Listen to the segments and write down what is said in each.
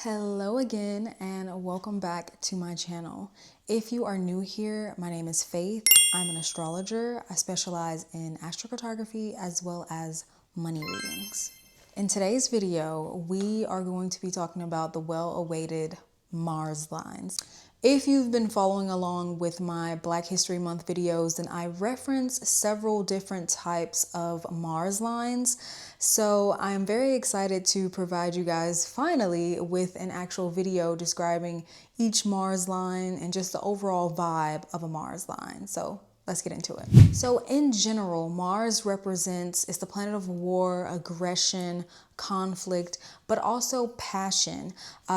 Hello again and welcome back to my channel. If you are new here, my name is Faith. I'm an astrologer. I specialize in astrocartography as well as money readings. In today's video, we are going to be talking about the well-awaited Mars lines. If you've been following along with my Black History Month videos, then I reference several different types of Mars lines. So I'm very excited to provide you guys finally with an actual video describing each Mars line and just the overall vibe of a Mars line. So let's get into it. So in general, Mars is the planet of war, aggression, conflict, but also passion.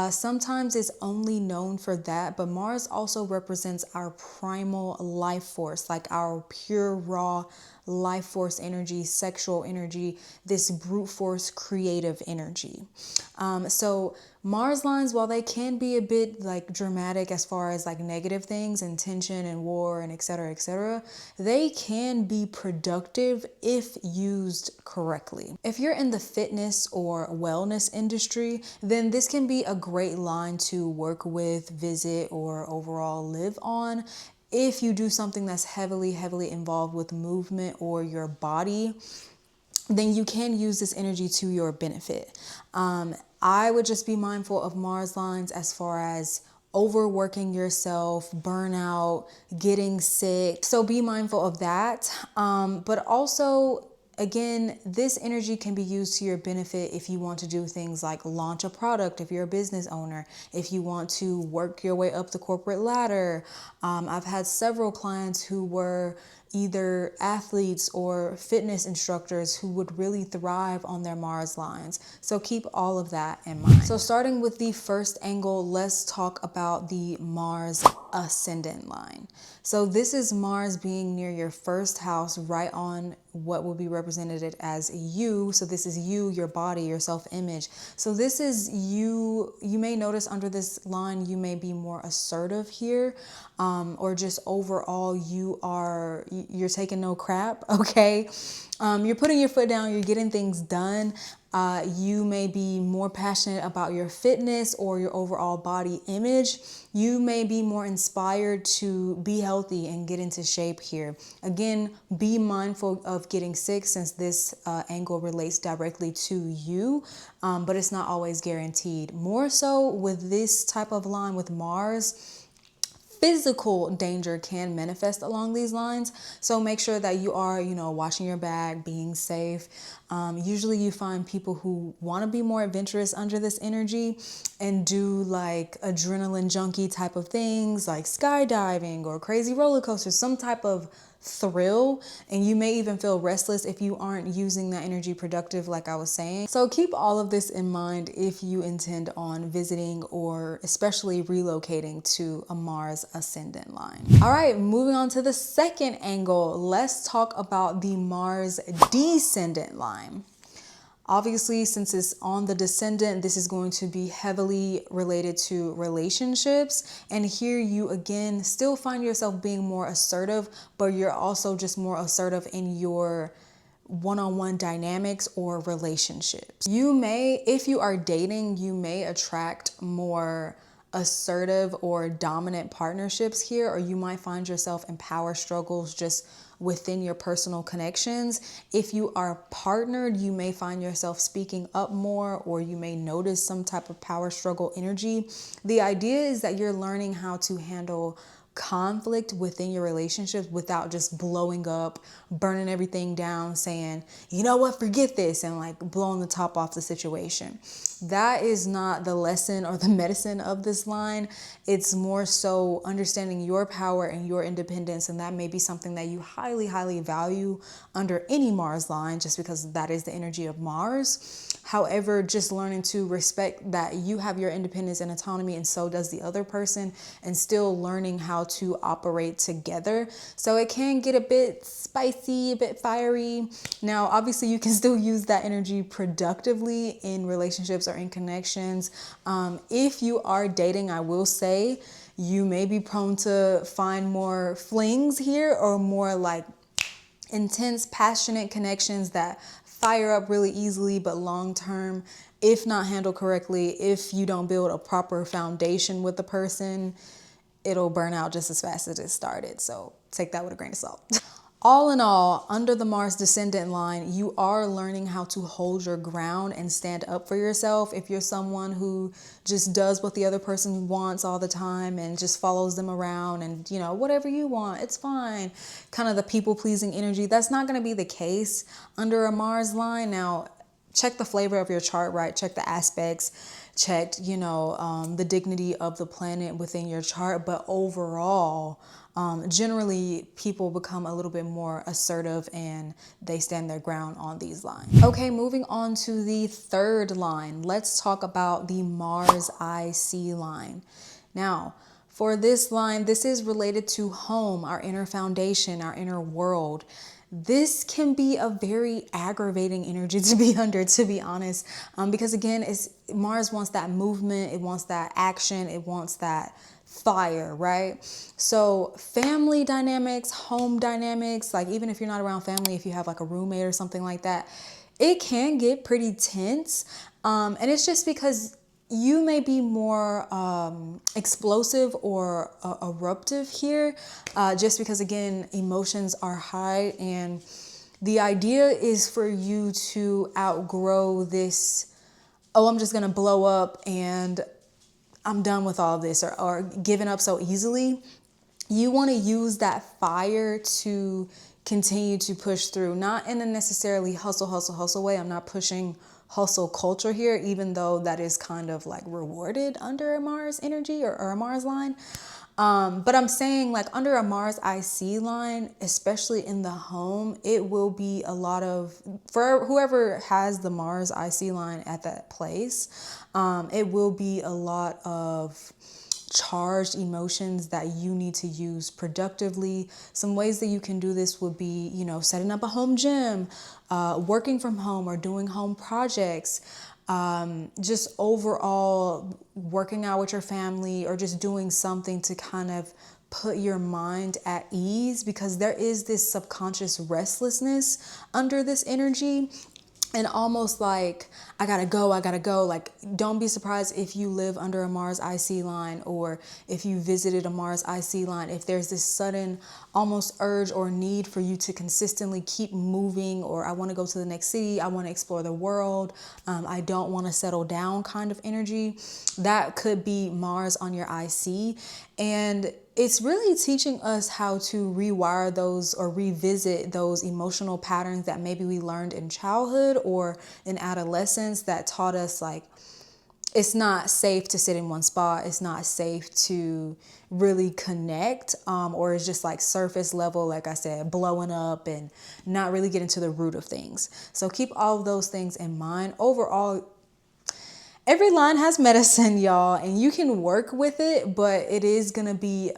Sometimes it's only known for that, but Mars also represents our primal life force, like our pure, raw life force energy, sexual energy, this brute force creative energy. So Mars lines, while they can be a bit like dramatic as far as like negative things and tension and war and etc., they can be productive if used correctly. If you're in the fitness or wellness industry, then this can be a great line to work with, visit, or overall live on. If you do something that's heavily involved with movement or your body, then you can use this energy to your benefit. I would just be mindful of Mars lines as far as overworking yourself, burnout, getting sick. So be mindful of that. But also, again, this energy can be used to your benefit if you want to do things like launch a product, if you're a business owner, if you want to work your way up the corporate ladder. I've had several clients who were either athletes or fitness instructors who would really thrive on their Mars lines. So keep all of that in mind. So starting with the first angle, let's talk about the Mars Ascendant line. So this is Mars being near your first house, right on what will be represented as you. So this is you, your body, your self-image. So this is you. You may notice under this line, you may be more assertive here, or just overall you're taking no crap, okay? You're putting your foot down, you're getting things done. You may be more passionate about your fitness or your overall body image. You may be more inspired to be healthy and get into shape here. Again, be mindful of getting sick since this angle relates directly to you, but it's not always guaranteed. More so with this type of line with Mars, physical danger can manifest along these lines. So make sure that you are, watching your back, being safe. Usually you find people who want to be more adventurous under this energy and do like adrenaline junkie type of things like skydiving or crazy roller coasters, some type of thrill, and you may even feel restless if you aren't using that energy productive like I was saying. So keep all of this in mind if you intend on visiting or especially relocating to a Mars Ascendant line. All right, moving on to the second angle, let's talk about the Mars Descendant line. Obviously, since it's on the Descendant, this is going to be heavily related to relationships. And here you again still find yourself being more assertive, but you're also just more assertive in your one-on-one dynamics or relationships. You may, if you are dating, you may attract more assertive or dominant partnerships here, or you might find yourself in power struggles just within your personal connections. If you are partnered, you may find yourself speaking up more, or you may notice some type of power struggle energy. The idea is that you're learning how to handle conflict within your relationships without just blowing up, burning everything down, saying, you know what, forget this, and like blowing the top off the situation. That is not the lesson or the medicine of this line. It's more so understanding your power and your independence, and that may be something that you highly value under any Mars line, just because that is the energy of Mars. However, just learning to respect that you have your independence and autonomy, and so does the other person, and still learning how to operate together. So it can get a bit spicy, a bit fiery. Now, obviously, you can still use that energy productively in relationships or in connections. If you are dating, I will say you may be prone to find more flings here, or more like intense, passionate connections that fire up really easily, but long term if not handled correctly, if you don't build a proper foundation with the person, it'll burn out just as fast as it started. So take that with a grain of salt. All in all, under the Mars Descendant line, you are learning how to hold your ground and stand up for yourself. If you're someone who just does what the other person wants all the time and just follows them around and, whatever you want, it's fine. Kind of the people-pleasing energy. That's not going to be the case under a Mars line. Now, check the flavor of your chart, right? Check the aspects, check, the dignity of the planet within your chart. But overall, generally people become a little bit more assertive and they stand their ground on these lines. Okay, moving on to the third line. Let's talk about the Mars IC line. Now, for this line, this is related to home, our inner foundation, our inner world. This can be a very aggravating energy to be under, to be honest, because again, Mars wants that movement, it wants that action, it wants that fire, right? So family dynamics, home dynamics, like even if you're not around family, if you have like a roommate or something like that, it can get pretty tense. And it's just because you may be more explosive or eruptive here, just because, again, emotions are high. And the idea is for you to outgrow this, oh, I'm just going to blow up and I'm done with all this, or giving up so easily. You want to use that fire to continue to push through, not in a necessarily hustle way. I'm not pushing hustle culture here, even though that is kind of like rewarded under a Mars energy or a Mars line. But I'm saying like under a Mars IC line, especially in the home, it will be a lot of, for whoever has the Mars IC line at that place, it will be a lot of charged emotions that you need to use productively. Some ways that you can do this would be, setting up a home gym, working from home or doing home projects, just overall working out with your family or just doing something to kind of put your mind at ease, because there is this subconscious restlessness under this energy. And almost like, I gotta go. Like, don't be surprised if you live under a Mars IC line or if you visited a Mars IC line, if there's this sudden almost urge or need for you to consistently keep moving, or I wanna go to the next city, I wanna explore the world, I don't wanna settle down kind of energy. That could be Mars on your IC. And it's really teaching us how to rewire those or revisit those emotional patterns that maybe we learned in childhood or in adolescence that taught us like it's not safe to sit in one spot. It's not safe to really connect, or it's just like surface level, like I said, blowing up and not really getting to the root of things. So keep all of those things in mind. Overall, every line has medicine, y'all, and you can work with it, but it is going to be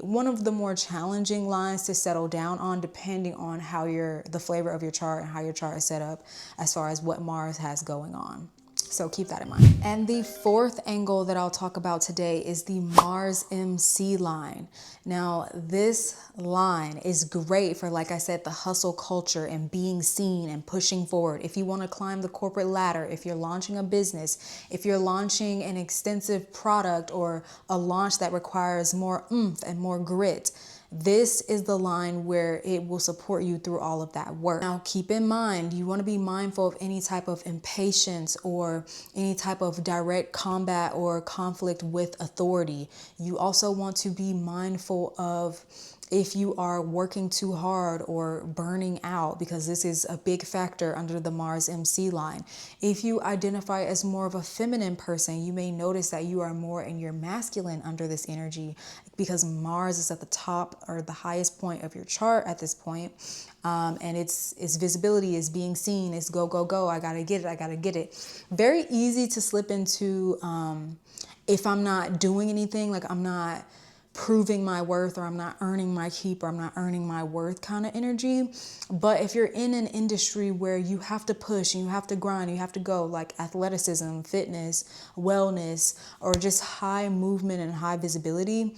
one of the more challenging lines to settle down on, depending on how the flavor of your chart and how your chart is set up as far as what Mars has going on. So keep that in mind. And the fourth angle that I'll talk about today is the Mars MC line. Now, this line is great for, like I said, the hustle culture and being seen and pushing forward. If you want to climb the corporate ladder, if you're launching a business, if you're launching an extensive product or a launch that requires more oomph and more grit, this is the line where it will support you through all of that work. Now, keep in mind, you want to be mindful of any type of impatience or any type of direct combat or conflict with authority. You also want to be mindful of if you are working too hard or burning out, because this is a big factor under the Mars MC line. If you identify as more of a feminine person, you may notice that you are more in your masculine under this energy, because Mars is at the top or the highest point of your chart at this point. And its visibility is being seen. It's go, go, go. I gotta get it. Very easy to slip into if I'm not doing anything, like I'm not proving my worth, or I'm not earning my keep, or I'm not earning my worth kind of energy. But if you're in an industry where you have to push and you have to grind, you have to go, like athleticism, fitness, wellness, or just high movement and high visibility,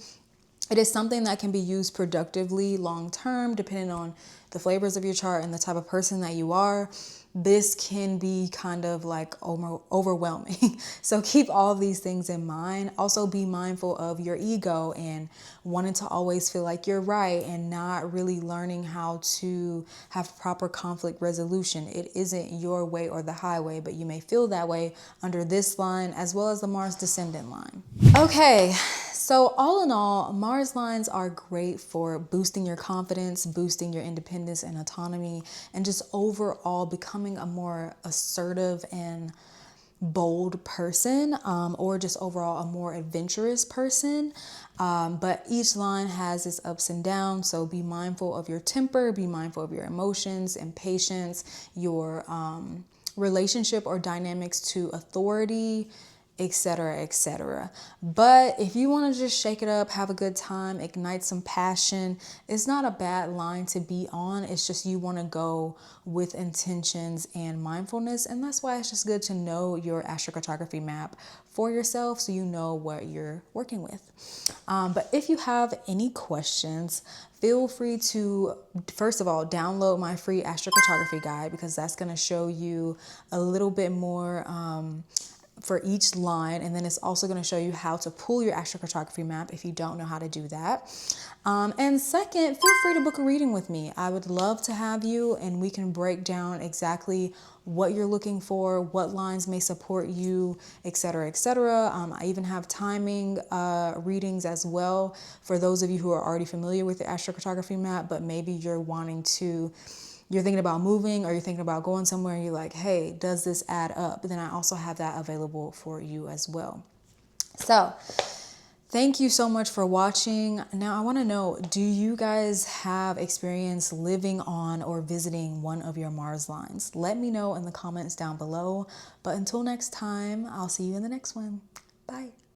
it is something that can be used productively long term, depending on the flavors of your chart and the type of person that you are. this can be kind of like overwhelming. So keep all of these things in mind. Also be mindful of your ego and wanting to always feel like you're right and not really learning how to have proper conflict resolution. It isn't your way or the highway, but you may feel that way under this line as well as the Mars Descendant line. Okay. So all in all, Mars lines are great for boosting your confidence, boosting your independence and autonomy, and just overall becoming a more assertive and bold person, or just overall a more adventurous person. But each line has its ups and downs. So be mindful of your temper, be mindful of your emotions, impatience, your relationship or dynamics to authority, etc., etc. But if you want to just shake it up, have a good time, ignite some passion, it's not a bad line to be on. It's just you want to go with intentions and mindfulness, and that's why it's just good to know your astrocartography map for yourself so you know what you're working with. But if you have any questions, feel free to, first of all, download my free astrocartography guide, because that's going to show you a little bit more for each line, and then it's also going to show you how to pull your astrocartography map if you don't know how to do that. And second, feel free to book a reading with me. I would love to have you, and we can break down exactly what you're looking for, what lines may support you, etc., etc. I even have timing readings as well for those of you who are already familiar with the astrocartography map, but maybe you're thinking about moving, or you're thinking about going somewhere and you're like, hey, does this add up? But then I also have that available for you as well. So thank you so much for watching. Now I want to know, do you guys have experience living on or visiting one of your Mars lines? Let me know in the comments down below. But until next time, I'll see you in the next one. Bye.